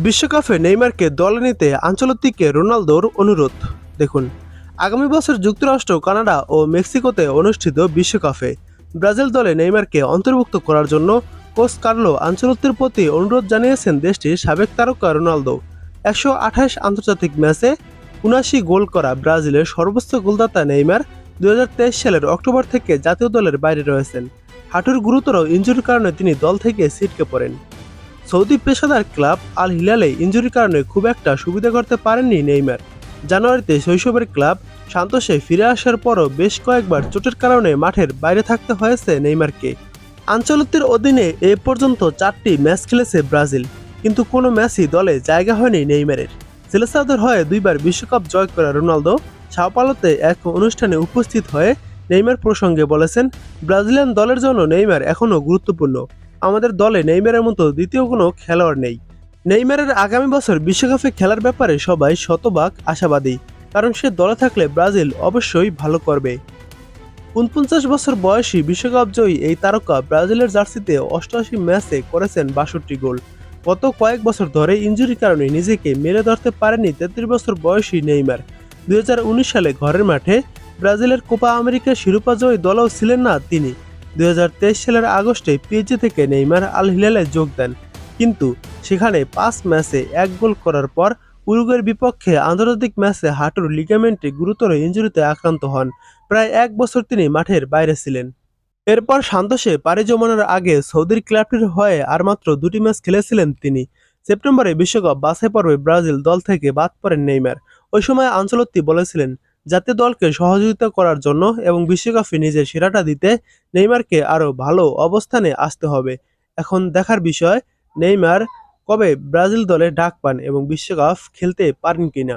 বিশ্বকাপে নেইমারকে দলে নিতে আনচেলত্তিকে রোনালদোর অনুরোধ। দেখুন, আগামী বছর যুক্তরাষ্ট্র, কানাডা ও মেক্সিকোতে অনুষ্ঠিত বিশ্বকাপে ব্রাজিল দলে নেইমারকে অন্তর্ভুক্ত করার জন্য কোচ কার্লো আনচেলত্তির প্রতি অনুরোধ জানিয়েছেন দেশটির সাবেক তারকা রোনালদো। 128 আন্তর্জাতিক ম্যাচে 79 গোল করা ব্রাজিলের সর্বোচ্চ গোলদাতা নেইমার 2023 সালের অক্টোবর থেকে জাতীয় দলের বাইরে রয়েছেন। হাঁটুর গুরুতর ইনজুরির কারণে তিনি দল থেকে ছিটকে পড়েন। সৌদি পেশাদার ক্লাব আল হিলালে ইনজুরির কারণে খুব একটা সুবিধা করতে পারেননি নেইমার। জানুয়ারিতে শৈশবের ক্লাব সান্তোসে ফিরে আসার পরও বেশ কয়েকবার চোটের কারণে মাঠের বাইরে থাকতে হয়েছে নেইমারকে। আনচেলত্তির অধীনে এ পর্যন্ত 4টি ম্যাচ খেলেছে ব্রাজিল, কিন্তু কোনো ম্যাচই দলে জায়গা হয়নি নেইমারের। সেলেসাওদের হয়ে 2বার বিশ্বকাপ জয় করা রোনালদো সাও পাওলোতে এক অনুষ্ঠানে উপস্থিত হয়ে নেইমার প্রসঙ্গে বলেছেন, ব্রাজিলিয়ান দলের জন্য নেইমার এখনও গুরুত্বপূর্ণ। আমাদের দলে নেইমারের মতো দ্বিতীয় কোনো খেলোয়াড় নেই। নেইমারের আগামী বছর বিশ্বকাপে খেলার ব্যাপারে সবাই শতভাগ আশাবাদী, কারণ সে দলে থাকলে ব্রাজিল অবশ্যই ভালো করবে। 49 বছর বয়সী বিশ্বকাপ জয়ী এই তারকা ব্রাজিলের জার্সিতে 88 ম্যাচে করেছেন 62 গোল। গত কয়েক বছর ধরে ইনজুরির কারণে নিজেকে মেলে ধরতে পারেননি 33 বছর বয়সী নেইমার। 2019 সালে ঘরের মাঠে ব্রাজিলের কোপা আমেরিকার শিরোপা জয়ী দলেও ছিলেন না তিনি। 2023 সালের আগস্টে পিএসজি থেকে নেইমার আল হিলালে যোগ দেন, কিন্তু সেখানে 5 ম্যাচে 1 গোল করার পর উরুগুয়ের বিপক্ষে আন্তর্জাতিক ম্যাচে হাঁটুর লিগামেন্টে গুরুতর ইনজুরিতে আক্রান্ত হন। প্রায় 1 বছর তিনি মাঠের বাইরে ছিলেন। এরপর সান্তোসে পাড়ি জমানোর আগে সৌদির ক্লাবটির হয়ে আর মাত্র 2টি ম্যাচ খেলেছিলেন তিনি। সেপ্টেম্বরে বিশ্বকাপ বাছাই পর্বে ব্রাজিল দল থেকে বাদ পড়েন নেইমার। ওই সময় আনচেলত্তি বলেছিলেন, জাতীয় দলকে সহযোগিতা করার জন্য এবং বিশ্বকাপে নিজের সেরাটা দিতে নেইমারকে আরও ভালো অবস্থানে আসতে হবে। এখন দেখার বিষয় নেইমার কবে ব্রাজিল দলে ডাক পান এবং বিশ্বকাপ খেলতে পারেন কিনা।